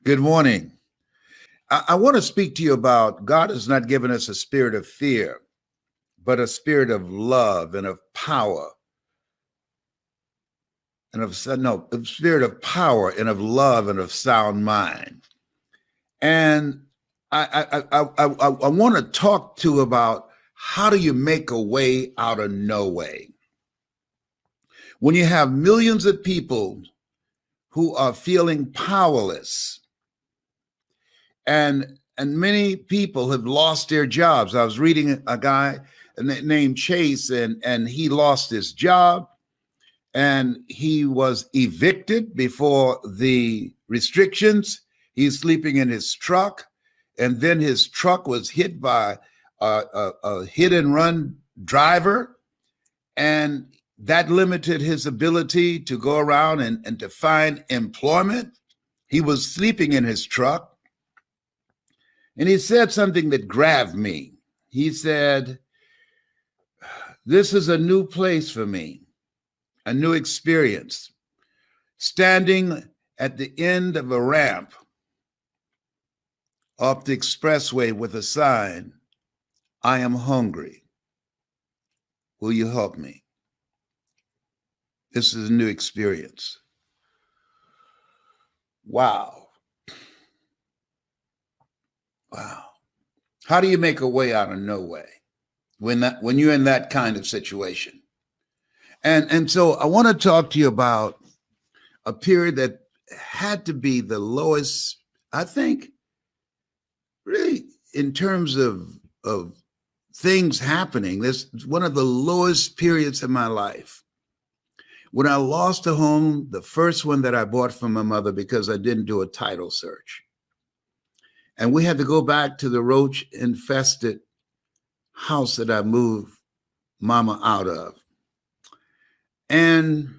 Good morning. I want to speak to you about God has not given us a spirit of fear, but a spirit of love and of power and of no, a spirit of power and of love and of sound mind. And I want to talk to about how do you make a way out of no way when you have millions of people who are feeling powerless and many people have lost their jobs. I was reading a guy named Chase, and he lost his job, and he was evicted before the restrictions. He's sleeping in his truck, and then his truck was hit by a hit and run driver, and that limited his ability to go around and to find employment. He was sleeping in his truck. And he said something that grabbed me. He said, "This is a new place for me, a new experience. Standing at the end of a ramp off the expressway with a sign, 'I am hungry. Will you help me?' This is a new experience." Wow. Wow. How do you make a way out of no way when you're in that kind of situation? And so I want to talk to you about a period that had to be the lowest, I think, really in terms of things happening. This is one of the lowest periods in my life. When I lost a home, the first one that I bought from my mother because I didn't do a title search. And we had to go back to the roach infested house that I moved mama out of. And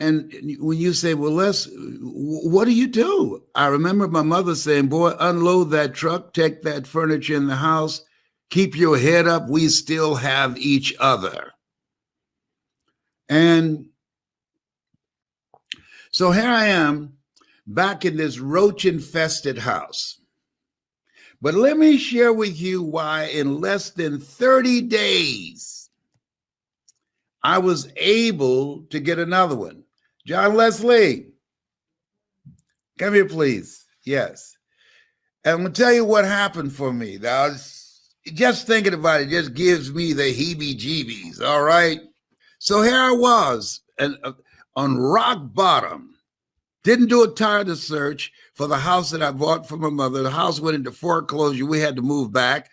when you say, well, what do you do? I remember my mother saying, boy, unload that truck, take that furniture in the house, keep your head up. We still have each other. And so here I am back in this roach infested house. But let me share with you why in less than 30 days, I was able to get another one. John Leslie, come here, please. Yes. And I'm going to tell you what happened for me. Now, just thinking about it just gives me the heebie-jeebies, all right? So here I was and on rock bottom. Didn't do a title search for the house that I bought from my mother. The house went into foreclosure. We had to move back.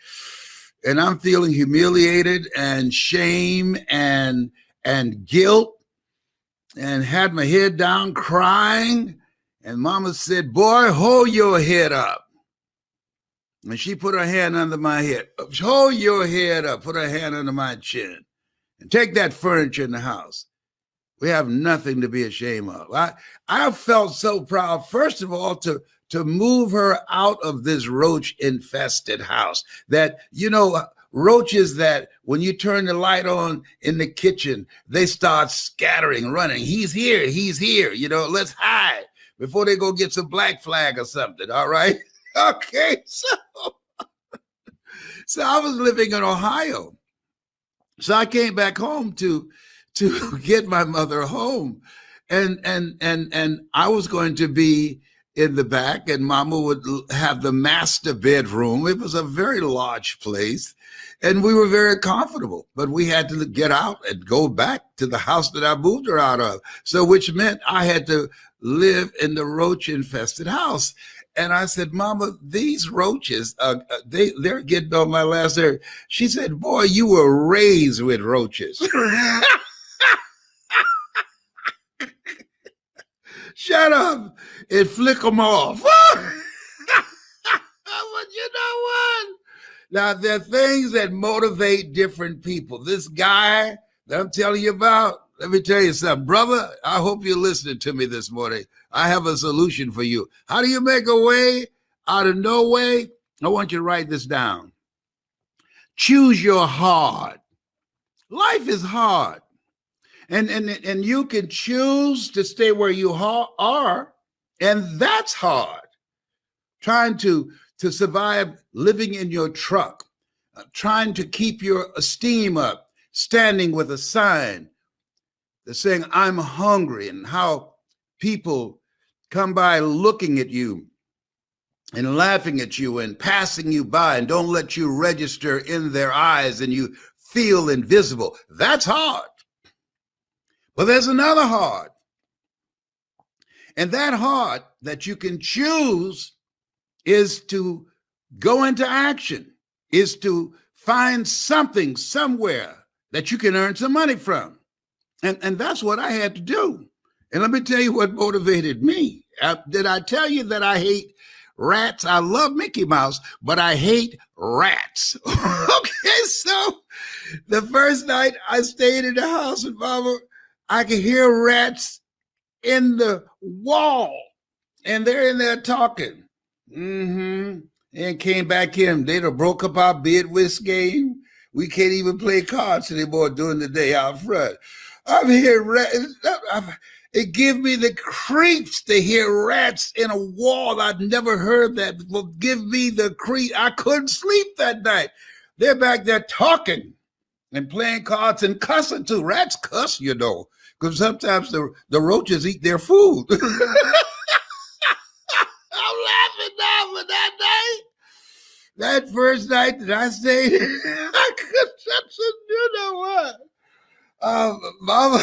And I'm feeling humiliated and shame and guilt, and had my head down crying. And mama said, boy, hold your head up. And she put her hand under my head. Hold your head up. Put her hand under my chin. And take that furniture in the house. We have nothing to be ashamed of. I felt so proud, first of all, to move her out of this roach-infested house. That, you know, roaches that when you turn the light on in the kitchen, they start scattering, running. He's here, you know, let's hide before they go get some black flag or something, all right? Okay, so I was living in Ohio. So I came back home to get my mother home. And I was going to be in the back, and mama would have the master bedroom. It was a very large place, and we were very comfortable, but we had to get out and go back to the house that I moved her out of. So which meant I had to live in the roach infested house. And I said, Mama, these roaches, they're getting on my last nerve. She said, boy, you were raised with roaches. Shut up and flick them off. But you know what? Now, there are things that motivate different people. This guy that I'm telling you about, let me tell you something. Brother, I hope you're listening to me this morning. I have a solution for you. How do you make a way out of no way? I want you to write this down. Choose your hard. Life is hard. And you can choose to stay where you are, And that's hard. Trying to survive living in your truck, trying to keep your esteem up, standing with a sign that's saying, I'm hungry, and how people come by looking at you and laughing at you and passing you by and don't let you register in their eyes and you feel invisible. That's hard. But there's another hard. And that hard that you can choose is to go into action, is to find something somewhere that you can earn some money from. And that's what I had to do. And let me tell you what motivated me. Did I tell you that I hate rats? I love Mickey Mouse, but I hate rats. Okay, so the first night I stayed in the house with Mama, I could hear rats in the wall, and they're in there talking. And came back in. They'd have broke up our bid whist game. We can't even play cards anymore during the day out front. I'm hearing rats. It gives me the creeps to hear rats in a wall. I'd never heard that. It will give me the creep. I couldn't sleep that night. They're back there talking and playing cards and cussing too. Rats cuss, you know, because sometimes the roaches eat their food. I'm laughing now for that night. That first night that I stayed, I could, you know what? Mama,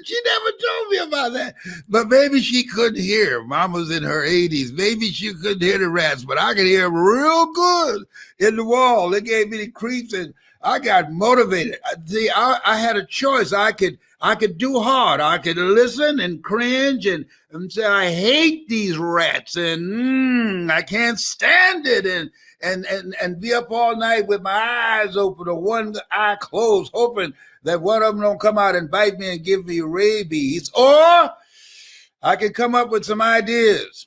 she never told me about that. But maybe she couldn't hear. Mama's in her 80s. Maybe she couldn't hear the rats, but I could hear them real good in the wall. They gave me the creeps, and I got motivated. See, I had a choice. I could do hard. I could listen and cringe and say, I hate these rats, and I can't stand it, and be up all night with my eyes open or one eye closed, hoping that one of them don't come out and bite me and give me rabies. Or I could come up with some ideas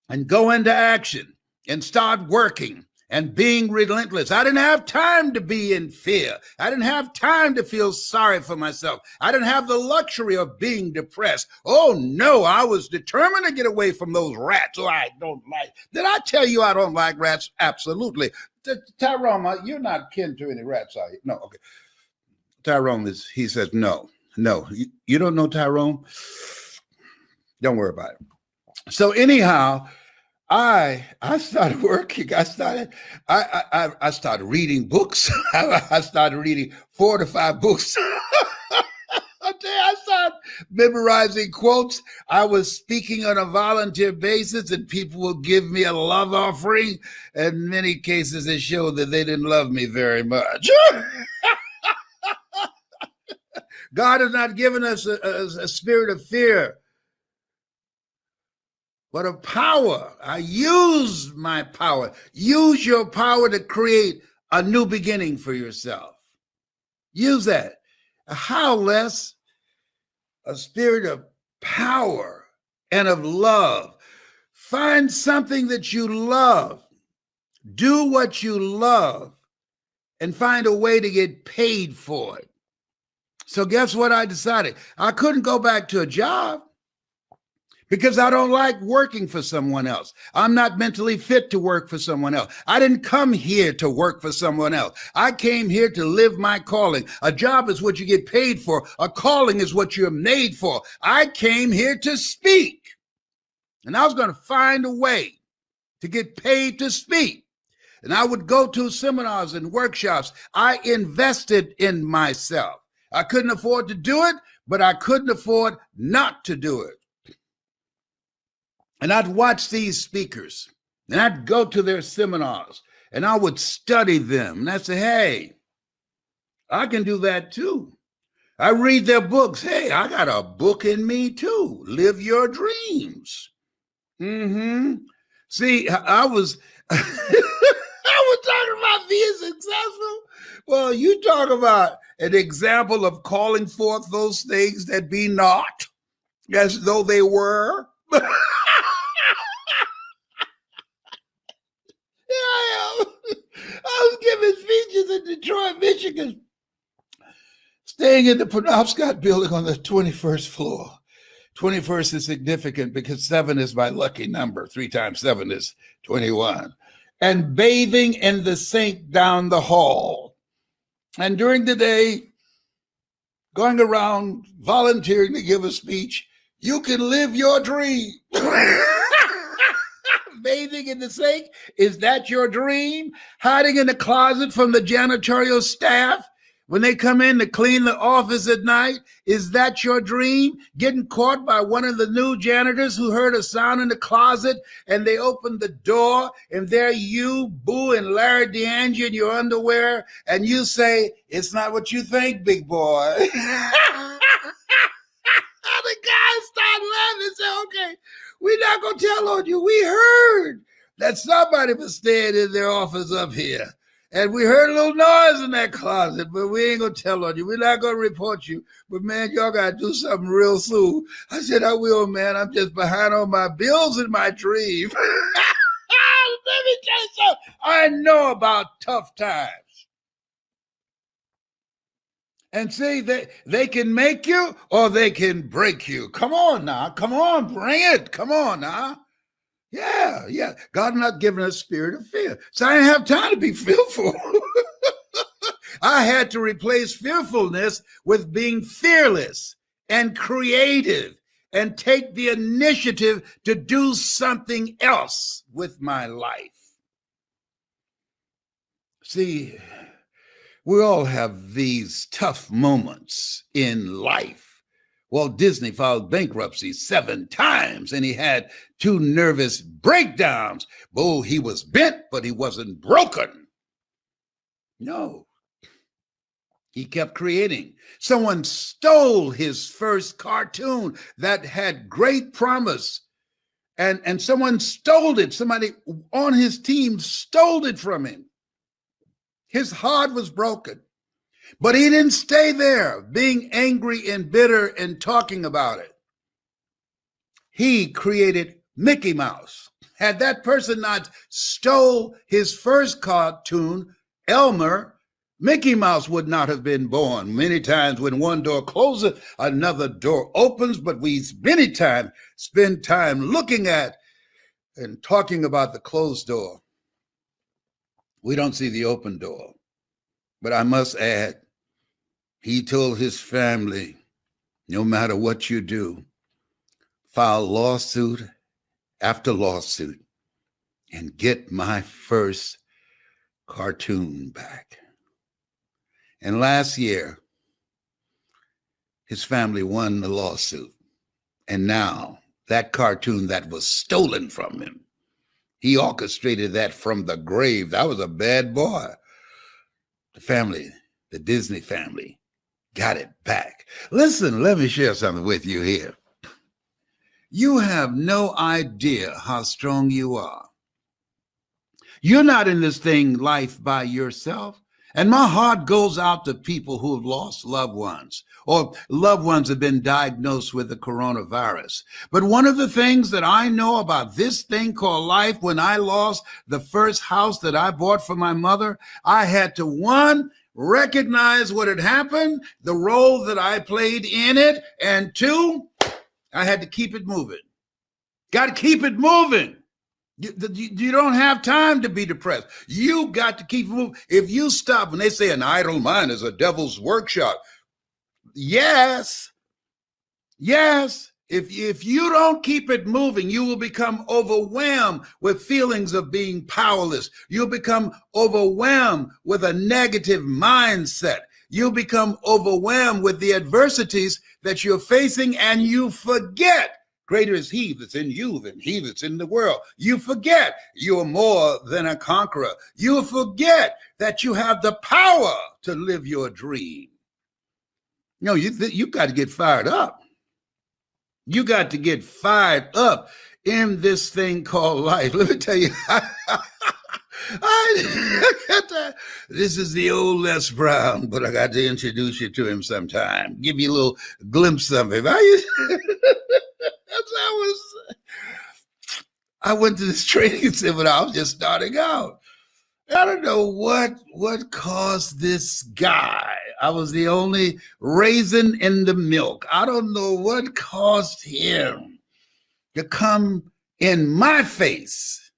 and go into action and start working and being relentless. I didn't have time to be in fear. I didn't have time to feel sorry for myself. I didn't have the luxury of being depressed. Oh no, I was determined to get away from those rats who I don't like. Did I tell you I don't like rats? Absolutely. Tyrone, you're not kin to any rats, are you? No, okay. Tyrone he says, no. You don't know Tyrone? Don't worry about it. So anyhow, I started working. I started reading books. I started reading 4 to 5 books. I started memorizing quotes. I was speaking on a volunteer basis, and people would give me a love offering. In many cases, it showed that they didn't love me very much. God has not given us a spirit of fear, but of power. I use my power. Use your power to create a new beginning for yourself. Use that. How less a spirit of power and of love. Find something that you love. Do what you love and find a way to get paid for it. So guess what I decided? I couldn't go back to a job because I don't like working for someone else. I'm not mentally fit to work for someone else. I didn't come here to work for someone else. I came here to live my calling. A job is what you get paid for. A calling is what you're made for. I came here to speak, and I was going to find a way to get paid to speak. And I would go to seminars and workshops. I invested in myself. I couldn't afford to do it, but I couldn't afford not to do it. And I'd watch these speakers, and I'd go to their seminars, and I would study them. And I'd say, hey, I can do that too. I read their books. Hey, I got a book in me too. Live Your Dreams. See, I was talking about being successful. Well, you talk about an example of calling forth those things that be not as though they were. Here I am. I was giving speeches in Detroit, Michigan, staying in the Penobscot building on the 21st floor, 21st is significant because 7 is my lucky number. 3 times 7 is 21. And bathing in the sink down the hall. And during the day, going around volunteering to give a speech. You can live your dream. Bathing in the sink, is that your dream? Hiding in the closet from the janitorial staff when they come in to clean the office at night, is that your dream? Getting caught by one of the new janitors who heard a sound in the closet and they opened the door and there you, Boo and Larry DeAngie in your underwear, and you say, it's not what you think, big boy. The guys start laughing and say, okay, we're not going to tell on you. We heard that somebody was staying in their office up here. And we heard a little noise in that closet, but we ain't going to tell on you. We're not going to report you. But, man, y'all got to do something real soon. I said, I will, man. I'm just behind on my bills and my dream. Let me tell you something. I know about tough times. And see, they can make you or they can break you. Come on now. Come on, bring it. Come on now. Yeah. God not giving us a spirit of fear. So I didn't have time to be fearful. I had to replace fearfulness with being fearless and creative and take the initiative to do something else with my life. See, we all have these tough moments in life. Walt Disney filed bankruptcy 7 times and he had 2 nervous breakdowns. Oh, he was bent, but he wasn't broken. No, he kept creating. Someone stole his first cartoon that had great promise. And someone stole it. Somebody on his team stole it from him. His heart was broken. But he didn't stay there, being angry and bitter and talking about it. He created Mickey Mouse. Had that person not stole his first cartoon, Elmer, Mickey Mouse would not have been born. Many times when one door closes, another door opens, but we many times spend time looking at and talking about the closed door. We don't see the open door. But I must add, he told his family, no matter what you do, file lawsuit after lawsuit and get my first cartoon back. And last year, his family won the lawsuit. And now that cartoon that was stolen from him, he orchestrated that from the grave. That was a bad boy. The family, the Disney family, got it back. Listen, let me share something with you here. You have no idea how strong you are. You're not in this thing life by yourself. And my heart goes out to people who have lost loved ones or loved ones have been diagnosed with the coronavirus. But one of the things that I know about this thing called life, when I lost the first house that I bought for my mother, I had to, 1, recognize what had happened, the role that I played in it, and 2, I had to keep it moving. Got to keep it moving. You don't have time to be depressed. You got to keep moving. If you stop, and they say an idle mind is a devil's workshop. Yes. If you don't keep it moving, you will become overwhelmed with feelings of being powerless. You'll become overwhelmed with a negative mindset. You'll become overwhelmed with the adversities that you're facing, and you forget greater is he that's in you than he that's in the world. You forget you are more than a conqueror. You forget that you have the power to live your dream. No, you got to get fired up. You got to get fired up in this thing called life. Let me tell you, this is the old Les Brown, but I got to introduce you to him sometime. Give you a little glimpse of him. I went to this training seminar. I was just starting out. I don't know what caused this guy. I was the only raisin in the milk. I don't know what caused him to come in my face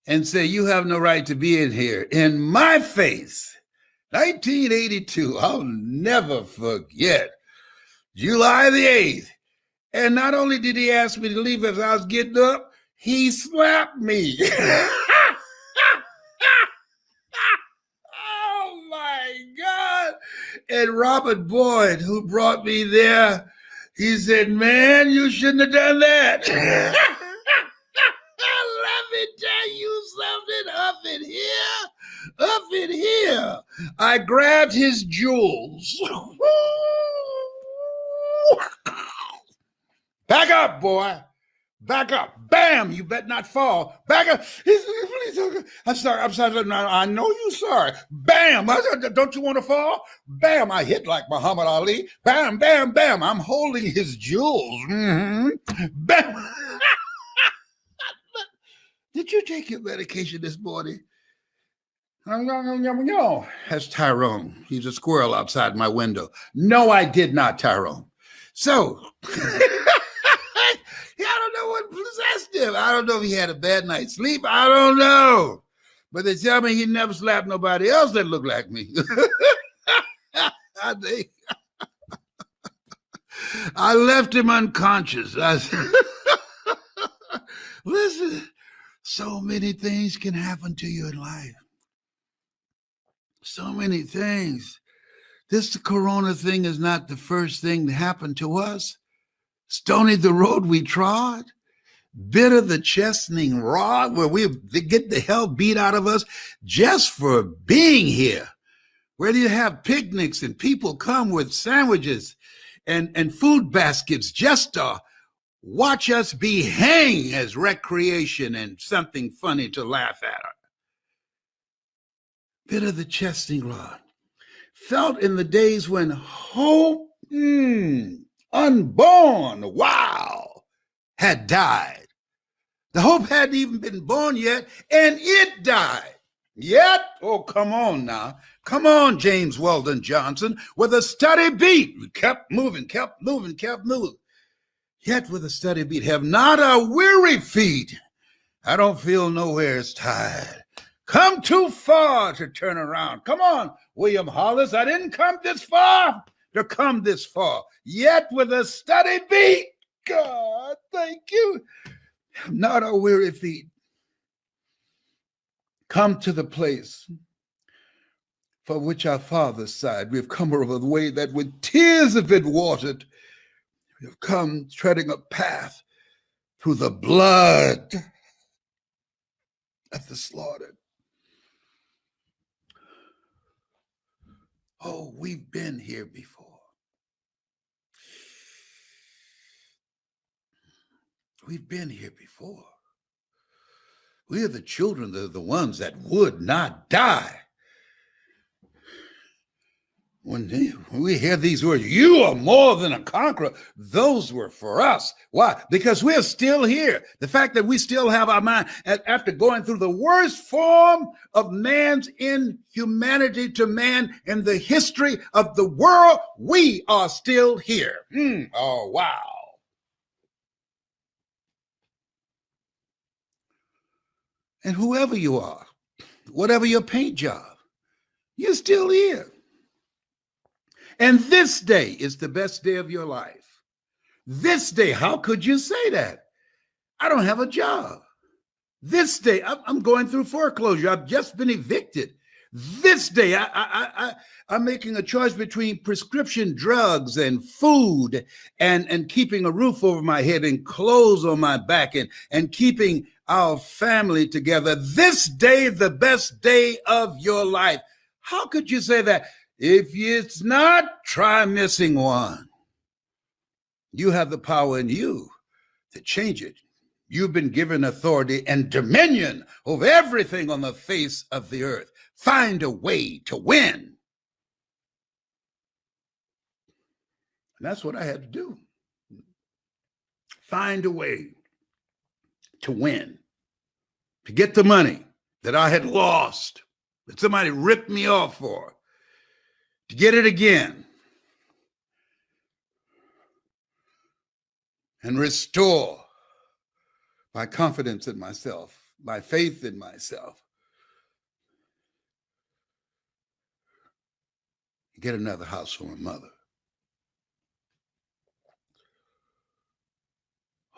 and say, you have no right to be in here. In my face. 1982, I'll never forget. July the 8th. And not only did he ask me to leave as I was getting up, he slapped me. Oh my God. And Robert Boyd, who brought me there, he said, man, you shouldn't have done that. Let me tell you something up in here. I grabbed his jewels. Back up, boy. Back up. Bam. You better not fall. Back up. I'm sorry. I know you're sorry. Bam. Don't you want to fall? Bam. I hit like Muhammad Ali. Bam, bam, bam. I'm holding his jewels. Mm-hmm. Bam. Did you take your medication this morning? No. That's Tyrone. He's a squirrel outside my window. No, I did not, Tyrone. So, I don't know what possessed him. I don't know if he had a bad night's sleep. I don't know. But they tell me he never slapped nobody else that looked like me. I left him unconscious. Listen, so many things can happen to you in life. So many things. This corona thing is not the first thing to happen to us. Stony the road we trod, bitter the chastening rod, where we get the hell beat out of us just for being here. Where do you have picnics and people come with sandwiches and food baskets just to watch us be hang as recreation and something funny to laugh at. Bitter the chastening rod. Felt in the days when hope, unborn, wow, had died. The hope hadn't even been born yet, and it died. Yet, oh, come on now. Come on, James Weldon Johnson, with a steady beat. We kept moving. Yet with a steady beat, have not a weary feet. I don't feel nowhere's tired. Come too far to turn around. Come on, William Hollis. I didn't come this far to come this far. Yet with a steady beat. God, thank you. Not a weary feet. Come to the place for which our fathers sighed. We've come over the way that with tears have been watered. We've come treading a path through the blood of the slaughtered. Oh, we've been here before. We've been here before. We are the children, the ones that would not die. When we hear these words, you are more than a conqueror, those were for us. Why? Because we're still here. The fact that we still have our mind, after going through the worst form of man's inhumanity to man in the history of the world, we are still here. Oh, wow. And whoever you are, whatever your paint job, you're still here. And this day is the best day of your life. This day, how could you say that? I don't have a job. This day, I'm going through foreclosure. I've just been evicted. This day, I'm making a choice between prescription drugs and food and keeping a roof over my head and clothes on my back and keeping our family together. This day, the best day of your life. How could you say that? If it's not, try missing one. You have the power in you to change it. You've been given authority and dominion over everything on the face of the earth. Find a way to win. And that's what I had to do. Find a way to win, to get the money that I had lost, that somebody ripped me off for. to get it again and restore my confidence in myself, my faith in myself. Get another house for my mother.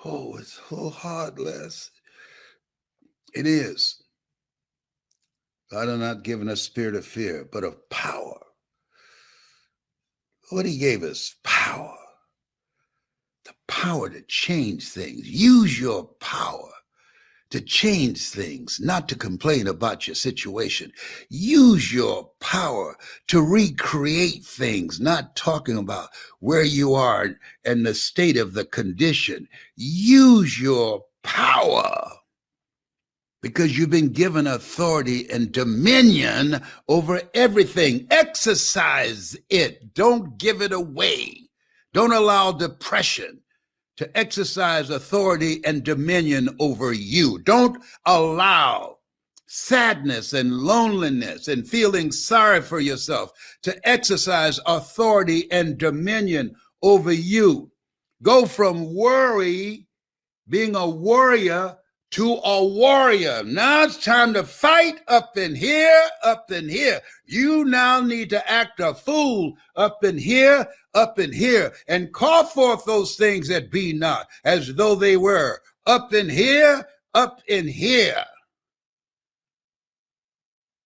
Oh, it's so hard, Les. It is. God has not given us a spirit of fear, but of power. What he gave us, power. The power to change things. Use your power to change things, not to complain about your situation. Use your power to recreate things, not talking about where you are and the state of the condition. Use your power because you've been given authority and dominion over everything. Exercise it. Don't give it away. Don't allow depression to exercise authority and dominion over you. Don't allow sadness and loneliness and feeling sorry for yourself to exercise authority and dominion over you. Go from worry, being a warrior, to a warrior. Now it's time to fight up in here, up in here. You now need to act a fool up in here, and call forth those things that be not as though they were. Up in here, up in here.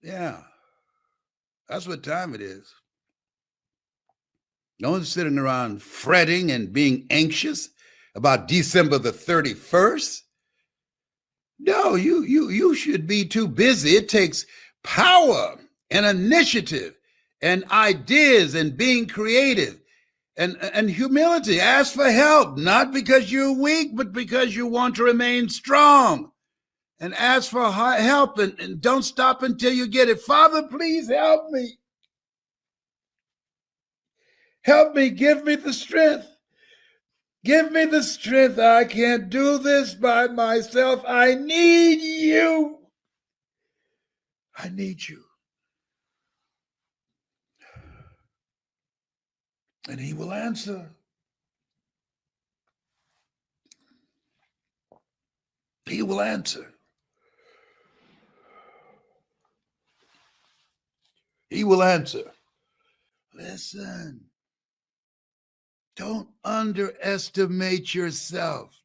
Yeah, that's what time it is. No one's sitting around fretting and being anxious about December the 31st. No, you should be too busy. It takes power and initiative and ideas and being creative and humility. Ask for help, not because you're weak, but because you want to remain strong. And ask for help and don't stop until you get it. Father, please help me. Help me. Give me the strength. Give me the strength. I can't do this by myself. I need you. I need you. And he will answer. He will answer. He will answer. Listen. Don't underestimate yourself.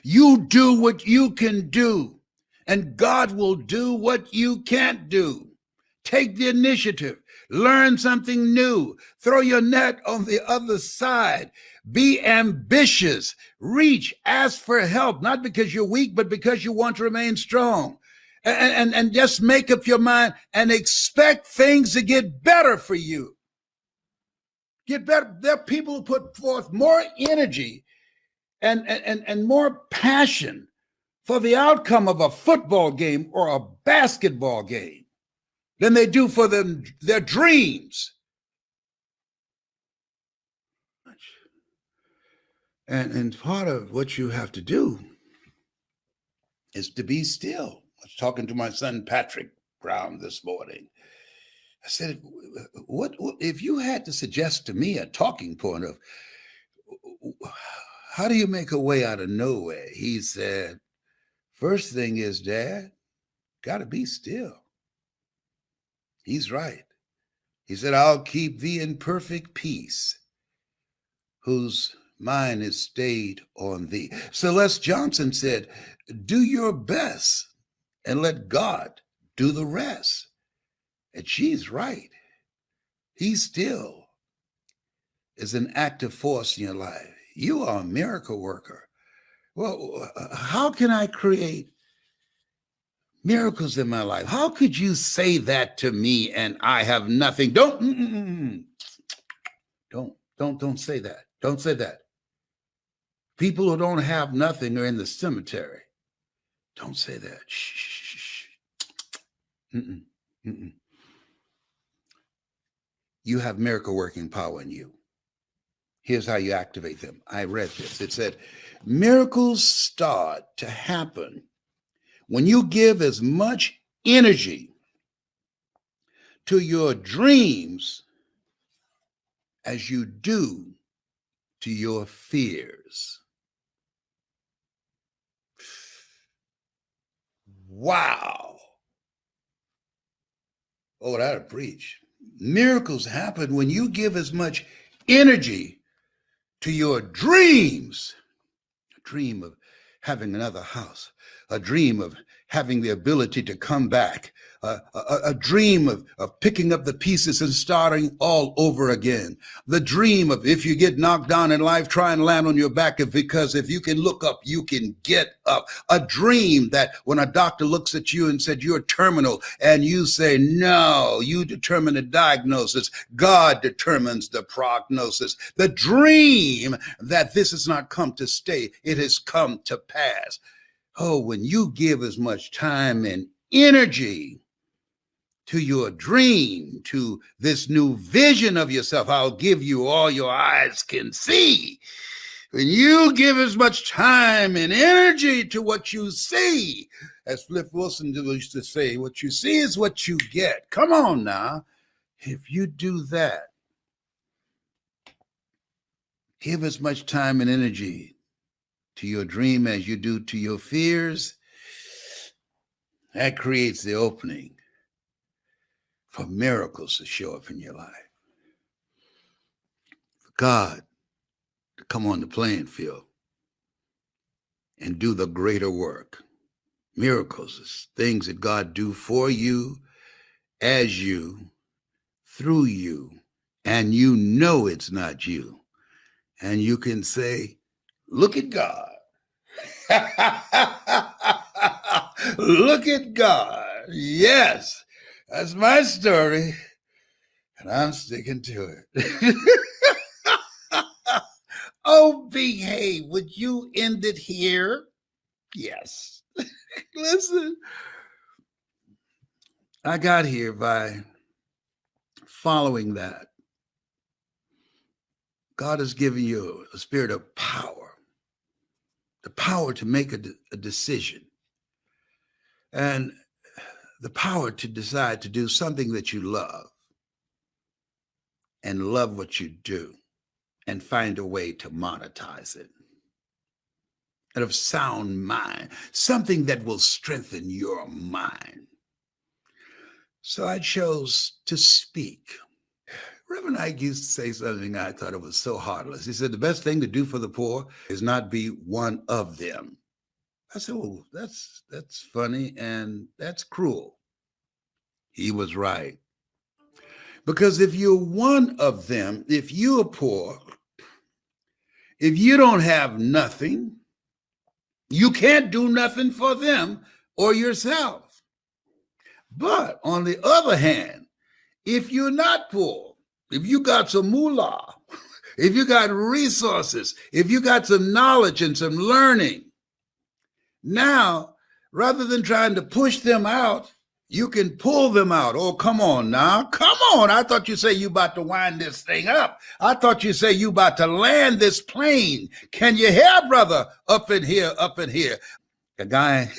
You do what you can do, and God will do what you can't do. Take the initiative. Learn something new. Throw your net on the other side. Be ambitious. Reach. Ask for help, not because you're weak, but because you want to remain strong. And just make up your mind and expect things to get better for you. Get better. There are people who put forth more energy and more passion for the outcome of a football game or a basketball game than they do for their dreams. And part of what you have to do is to be still. I was talking to my son Patrick Brown this morning. I said, what if you had to suggest to me a talking point of how do you make a way out of nowhere? He said, first thing is, Dad, got to be still. He's right. He said, I'll keep thee in perfect peace, whose mind is stayed on thee. Celeste Johnson said, do your best and let God do the rest. And she's right. He still is an active force in your life. You are a miracle worker. Well, how can I create miracles in my life? How could you say that to me and I have nothing? Don't say that. Don't say that. People who don't have nothing are in the cemetery. Don't say that. Shh. You have miracle working power in you. Here's how you activate them. I read this. It said, miracles start to happen when you give as much energy to your dreams as you do to your fears. Wow. Oh, that'll preach. Miracles happen when you give as much energy to your dreams. A dream of having another house, a dream of having the ability to come back, a dream of picking up the pieces and starting all over again. The dream of if you get knocked down in life, try and land on your back, because if you can look up, you can get up. A dream that when a doctor looks at you and said you're terminal and you say, no, you determine the diagnosis. God determines the prognosis. The dream that this has not come to stay, it has come to pass. Oh, when you give as much time and energy to your dream, to this new vision of yourself, I'll give you all your eyes can see. When you give as much time and energy to what you see, as Flip Wilson used to say, what you see is what you get. Come on now. If you do that, give as much time and energy to your dream as you do to your fears, that creates the opening for miracles to show up in your life. For God to come on the playing field and do the greater work. Miracles is things that God do for you, as you, through you, and you know it's not you. And you can say, look at God. Look at God. Yes, that's my story, and I'm sticking to it. Oh, behave. Would you end it here? Yes. Listen, I got here by following that. God has given you a spirit of power, the power to make a decision, and the power to decide to do something that you love and love what you do and find a way to monetize it. And of sound mind, something that will strengthen your mind. So I chose to speak. Reverend Ike used to say something I thought it was so heartless. He said, the best thing to do for the poor is not be one of them. I said, well, that's funny and that's cruel. He was right. Because if you're one of them, if you're poor, if you don't have nothing, you can't do nothing for them or yourself. But on the other hand, if you're not poor, if you got some moolah, if you got resources, if you got some knowledge and some learning, now, rather than trying to push them out, you can pull them out. Oh, come on now. Come on. I thought you say you about to wind this thing up. I thought you say you about to land this plane. Can you hear, brother? Up in here, up in here. A guy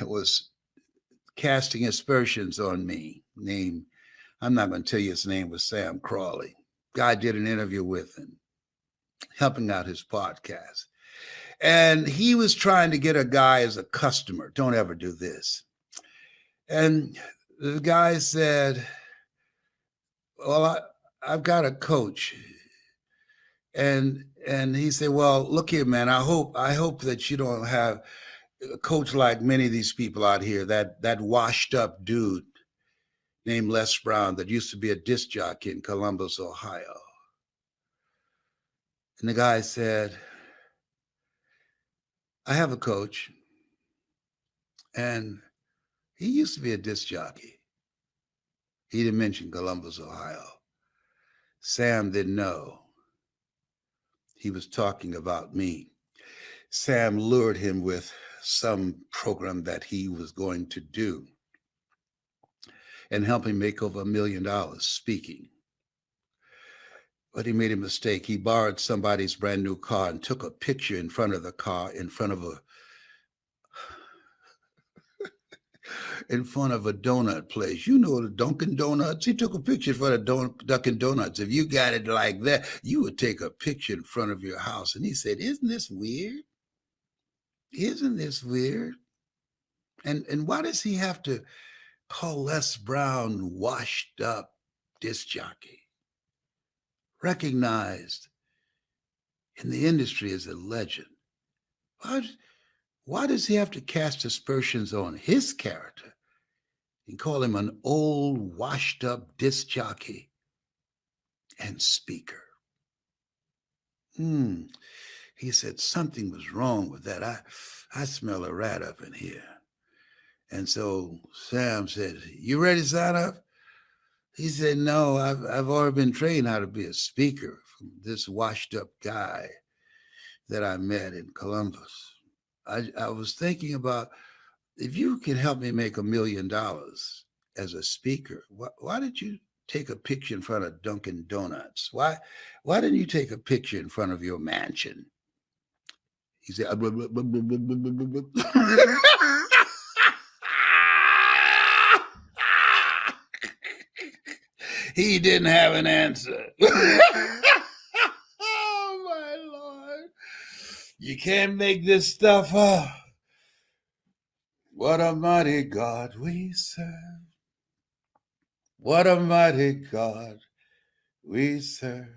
was casting aspersions on me named, I'm not going to tell you his name, was Sam Crawley. Guy did an interview with him, helping out his podcast. And he was trying to get a guy as a customer. Don't ever do this. And the guy said, well, I've got a coach. And he said, well, look here, man, I hope that you don't have a coach like many of these people out here, that washed up dude named Les Brown that used to be a disc jockey in Columbus, Ohio. And the guy said, I have a coach, and he used to be a disc jockey. He didn't mention Columbus, Ohio. Sam didn't know. He was talking about me. Sam lured him with some program that he was going to do and help him make over $1 million speaking. But he made a mistake. He borrowed somebody's brand new car and took a picture in front of the car, in front of in front of a donut place. You know, the Dunkin' Donuts. He took a picture in front of Dunkin' Donuts. If you got it like that, you would take a picture in front of your house. And he said, "Isn't this weird? Isn't this weird?" And why does he have to call Les Brown washed up disc jockey, recognized in the industry as a legend? Why, why does he have to cast aspersions on his character and call him an old, washed up disc jockey and speaker? He said something was wrong with that. I smell a rat up in here. And so Sam said, "You ready to sign up?" He said, "No, I've already been trained how to be a speaker from this washed up guy that I met in Columbus. I was thinking about if you can help me make $1 million as a speaker, why did you take a picture in front of Dunkin' Donuts? Why didn't you take a picture in front of your mansion?" He said, he didn't have an answer. Oh, my Lord. You can't make this stuff up. What a mighty God we serve. What a mighty God we serve.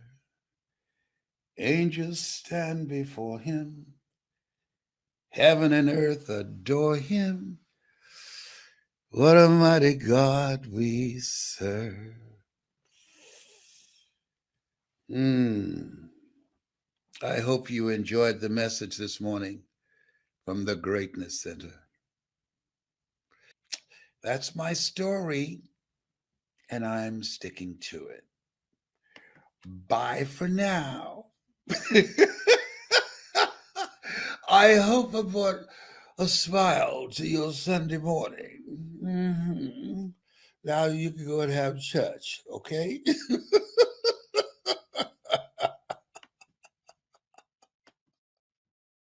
Angels stand before him. Heaven and earth adore him. What a mighty God we serve. I hope you enjoyed the message this morning from the Greatness Center. That's my story, and I'm sticking to it. Bye for now. I hope I brought a smile to your Sunday morning. Now you can go and have church, okay?